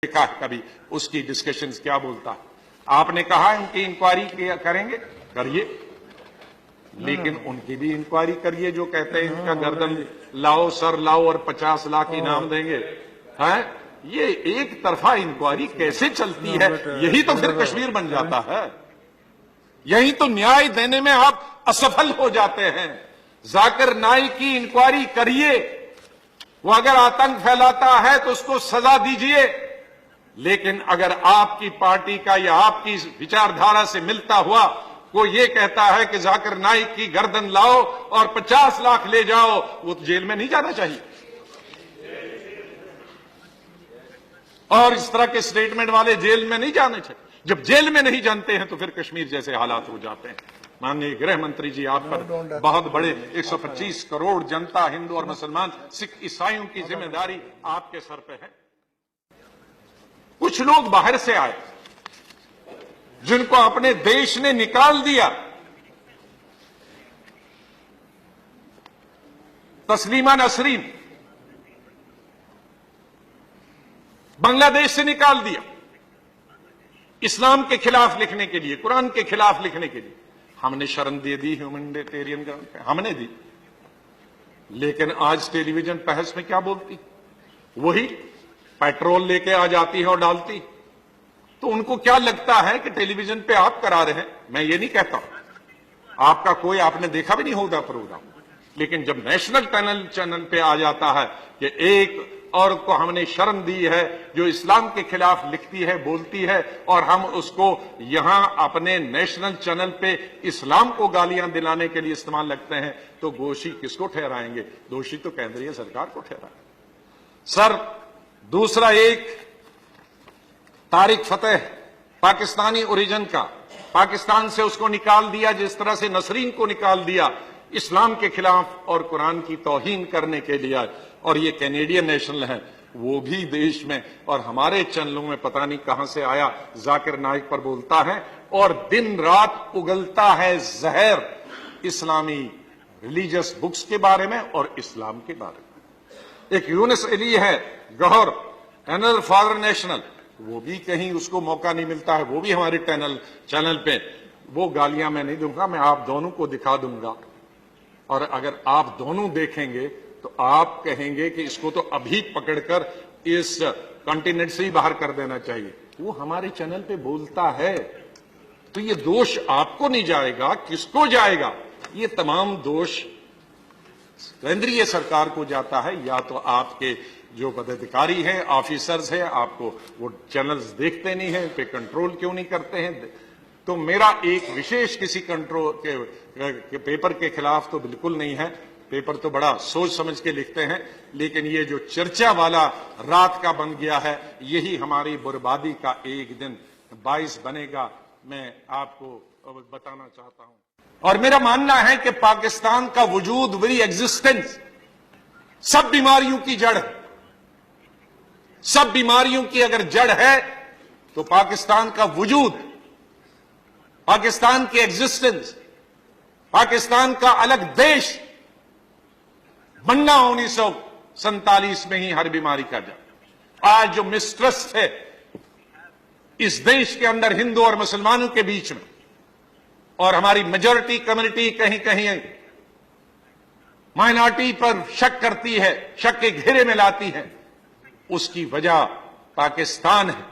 देखा कभी उसकी डिस्कशंस क्या बोलता है। आपने कहा उनकी इंक्वायरी करेंगे, करिए, लेकिन उनकी भी इंक्वायरी करिए जो कहते हैं इनका गर्दन लाओ, सर लाओ और 50 लाख इनाम देंगे। हैं, ये एक तरफा इंक्वायरी कैसे चलती है? यही तो फिर कश्मीर बन जाता है, यही तो न्याय देने में आप असफल हो जाते हैं। जाकिर नाइक की इंक्वायरी करिए, वो अगर आतंक फैलाता है तो उसको सजा दीजिए, लेकिन अगर आपकी पार्टी का या आपकी विचारधारा से मिलता हुआ कोई ये कहता है कि जाकिर नाइक की गर्दन लाओ और 50 लाख ले जाओ, वो तो जेल में नहीं जाना चाहिए। और इस तरह के स्टेटमेंट वाले जेल में नहीं जाने चाहिए। जब जेल में नहीं जानते हैं तो फिर कश्मीर जैसे हालात हो जाते हैं। माननीय गृह मंत्री जी, आप पर बहुत बड़े 125 करोड़ जनता, हिंदू और मुसलमान, सिख, ईसाइयों की जिम्मेदारी आपके सर पे है। कुछ लोग बाहर से आए जिनको अपने देश ने निकाल दिया। तस्लीमा नसरीन बांग्लादेश से निकाल दिया इस्लाम के खिलाफ लिखने के लिए, कुरान के खिलाफ लिखने के लिए। हमने शरण दे दी ह्यूमैनिटेरियन ग्राउंड पे, हमने दी, लेकिन आज टेलीविजन बहस में क्या बोलती? वही पेट्रोल लेके आ जाती है और डालती। तो उनको क्या लगता है कि टेलीविजन पे आप करा रहे हैं? मैं ये नहीं कहता, आपका कोई आपने देखा भी नहीं होगा प्रोग्राम, लेकिन जब नेशनल चैनल पे आ जाता है कि एक और को हमने शरण दी है जो इस्लाम के खिलाफ लिखती है, बोलती है, और हम उसको यहां अपने नेशनल चैनल पे इस्लाम को गालियां दिलाने के लिए इस्तेमाल लगते हैं, तो दोषी किसको ठहराएंगे? दोषी तो केंद्रीय सरकार को ठहराएंगे। सर, दूसरा एक तारिक फतेह पाकिस्तानी ओरिजिन का, पाकिस्तान से उसको निकाल दिया जिस तरह से नसरीन को निकाल दिया इस्लाम के खिलाफ और कुरान की तौहीन करने के लिए। और ये कैनेडियन नेशनल है, वो भी देश में और हमारे चैनलों में पता नहीं कहां से आया, जाकिर नाइक पर बोलता है और दिन रात उगलता है जहर इस्लामी रिलीजियस बुक्स के बारे में और इस्लाम के बारे में। एक यूनुस अली है गौहर, एनल फादर नेशनल, वो भी कहीं उसको मौका नहीं मिलता है, वो भी हमारे चैनल पे। वो गालियां मैं नहीं दूंगा, मैं आप दोनों को दिखा दूंगा, और अगर आप दोनों देखेंगे तो आप कहेंगे कि इसको तो अभी पकड़कर इस कॉन्टिनेंट से ही बाहर कर देना चाहिए। वो हमारे चैनल पे बोलता है, तो ये दोष आपको नहीं जाएगा, किसको जाएगा? ये तमाम दोष केंद्रीय सरकार को जाता है, या तो आपके जो पदाधिकारी हैं, ऑफिसर्स हैं, आपको वो चैनल्स देखते नहीं हैं, पे कंट्रोल क्यों नहीं करते हैं? तो मेरा एक विशेष किसी कंट्रोल के पेपर के खिलाफ तो बिल्कुल नहीं है। पेपर तो बड़ा सोच समझ के लिखते हैं, लेकिन ये जो चर्चा वाला रात का बन गया है, यही हमारी बर्बादी का एक दिन बाइस बनेगा, मैं आपको बताना चाहता हूं। और मेरा मानना है कि पाकिस्तान का वजूद, वेरी एग्जिस्टेंस, सब बीमारियों की जड़ है। सब बीमारियों की अगर जड़ है तो पाकिस्तान का वजूद, पाकिस्तान की एग्जिस्टेंस, पाकिस्तान का अलग देश बनना 1947 में ही हर बीमारी का जड़। आज जो मिसट्रस्ट है इस देश के अंदर हिंदू और मुसलमानों के बीच में, और हमारी मेजॉरिटी कम्युनिटी कहीं कहीं माइनॉरिटी पर शक करती है, शक के घेरे में लाती है, उसकी वजह पाकिस्तान है।